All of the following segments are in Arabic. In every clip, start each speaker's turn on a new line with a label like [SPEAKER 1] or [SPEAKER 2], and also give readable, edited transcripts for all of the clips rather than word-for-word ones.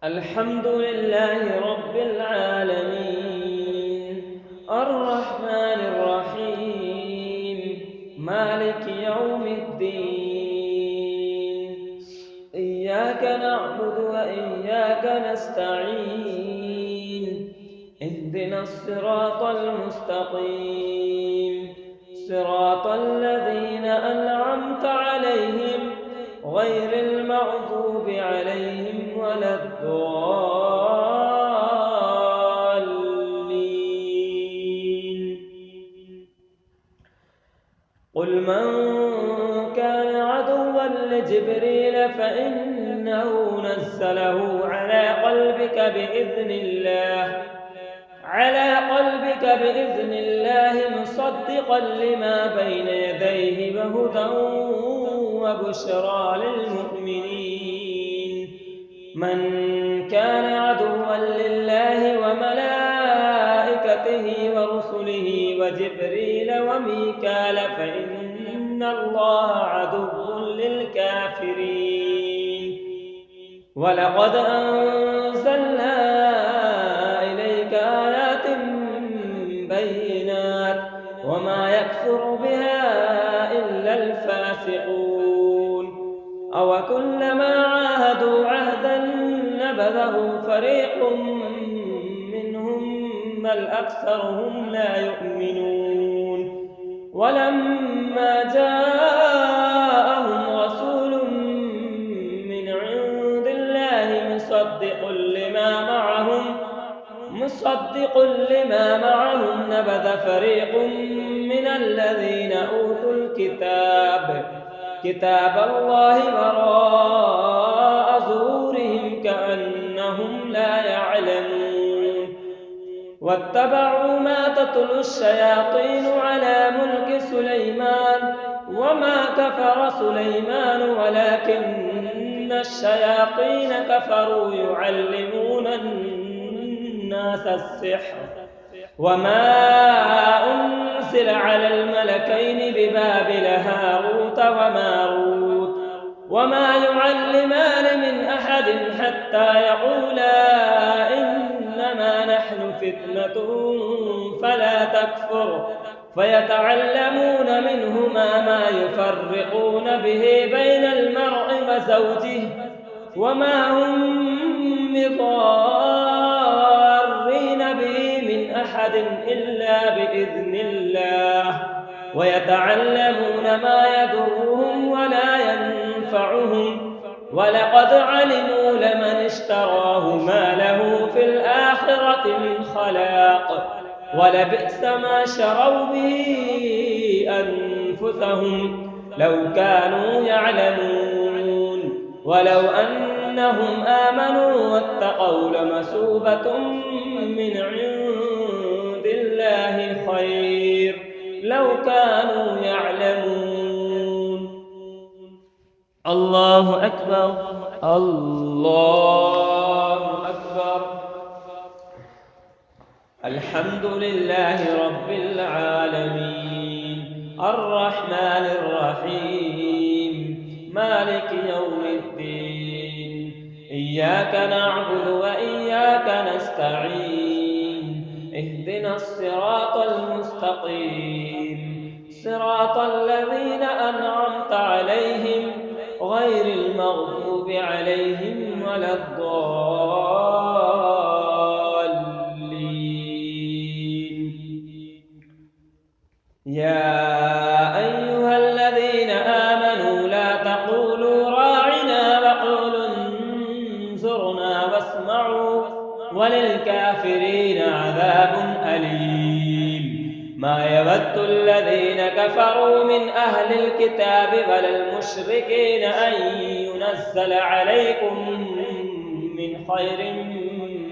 [SPEAKER 1] الحمد لله رب العالمين الرحمن الرحيم مالك يوم الدين. إياك نعبد وإياك نستعين. اهدنا الصراط المستقيم، صراط الذين أنعمت عليهم غير المغضوب عليهم ولا الضالين. قل من كان عدوا لجبريل فإنه نزله على قلبك بإذن الله مصدقا لما بين يديه وهدى وبشرى للمؤمنين. من كان عدوا لله وملائكته ورسله وجبريل وميكال فإن الله عدو للكافرين. ولقد أنزلنا إليك آيات بينات وما يكفر بها إلا الفاسقون. أوكلما عاهدوا عهدا نبذه فريق منهم بل أكثرهم لا يؤمنون. ولما جاءهم رسول من عند الله مصدق لما معهم نبذ فريق من الذين أوتوا كتاب الله وراء ظهورهم كأنهم لا يعلمون. واتبعوا ما تتلو الشياطين على ملك سليمان وما كفر سليمان ولكن الشياطين كفروا يعلمون الناس السحر وما أنزل على الملكين ببابل هاروت وماروت وما يعلمان من أحد حتى يقولا إنما نحن فتنة فلا تكفر فيتعلمون منهما ما يفرقون به بين المرء وزوجه وما هم بضارين به من أحد إلا بإذن الله ويتعلمون ما يضرهم ولا ينفعهم ولقد علموا لمن اشتراه ما له في الآخرة من خلاق ولبئس ما شروا به أنفسهم لو كانوا يعلمون. ولو أنهم آمنوا واتقوا لمثوبة من عند الله خير لو كانوا يعلمون. الله أكبر الله أكبر. الحمد لله رب العالمين الرحمن الرحيم مالك يوم الدين. إياك نعبد وإياك نستعين. اهدنا الصراط المستقيم صراط الذين أنعمت عليهم غير المغضوب عليهم ولا الضالين. يا أيها الذين آمنوا لا تقولوا راعنا وقولوا انظرنا واسمعوا وللكافرين عذاب أليم. ما يود الذين كفروا من أهل الكتاب ولا المشركين أن ينزل عليكم من خير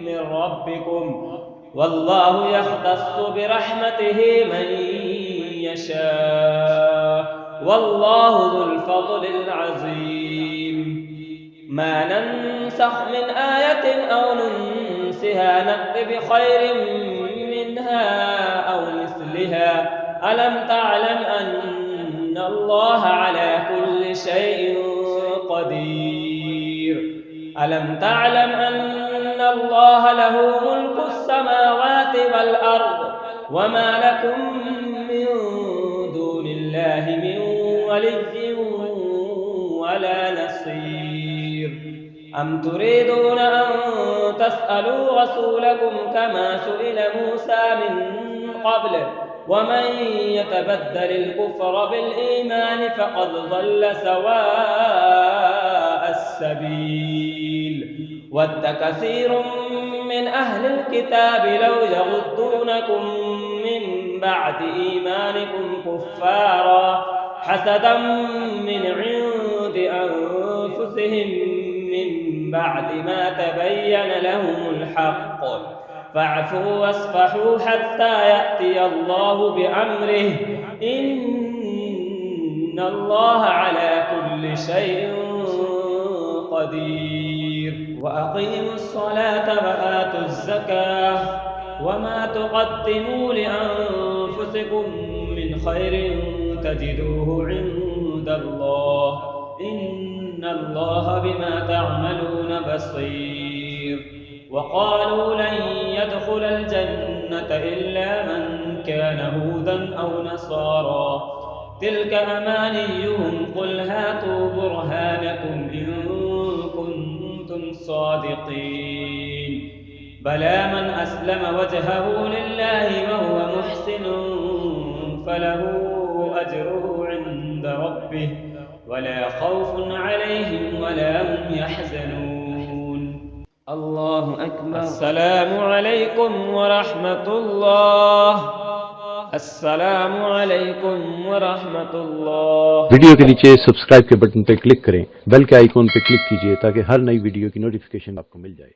[SPEAKER 1] من ربكم والله يختص برحمته من يشاء والله ذو الفضل العظيم. ما ننسخ من آية أو ننسها نأت بخير منها أو مثلها. ألم تعلم أن الله على كل شيء قدير. ألم تعلم أن الله له ملك السماوات والأرض وما لكم من دون الله من ولي ولا نصير. أم تريدون أن تسألوا رسولكم كما سئل موسى من قبل ومن يتبدل الكفر بالإيمان فقد ضل سواء السبيل. ود كثير من أهل الكتاب لو يردونكم من بعد إيمانكم كفارا حسدا من عند أنفسهم من بعد ما تبين لهم الحق فاعفوا واصفحوا حتى يأتي الله بأمره إن الله على كل شيء قدير. وأقيموا الصلاة وآتوا الزكاة وما تقدموا لأنفسكم من خير تجدوه عند الله إن الله بما تعملون بصير. وقالوا لن يدخل الجنة إلا من كان هودا أو نصارى تلك أمانيهم قل هاتوا برهانكم إن كنتم صادقين. بلى من أسلم وجهه لله وهو محسن فله أجره عند ربه ولا خوف عليهم ولا هم يحزنون. الله أكبر. السلام عليكم ورحمة الله. السلام अलैकुम व रहमतुल्लाह।
[SPEAKER 2] वीडियो के नीचे सब्सक्राइब के बटन पर क्लिक करें, बेल के आइकॉन पर क्लिक कीजिए ताकि हर नई वीडियो की नोटिफिकेशन आपको मिल जाए।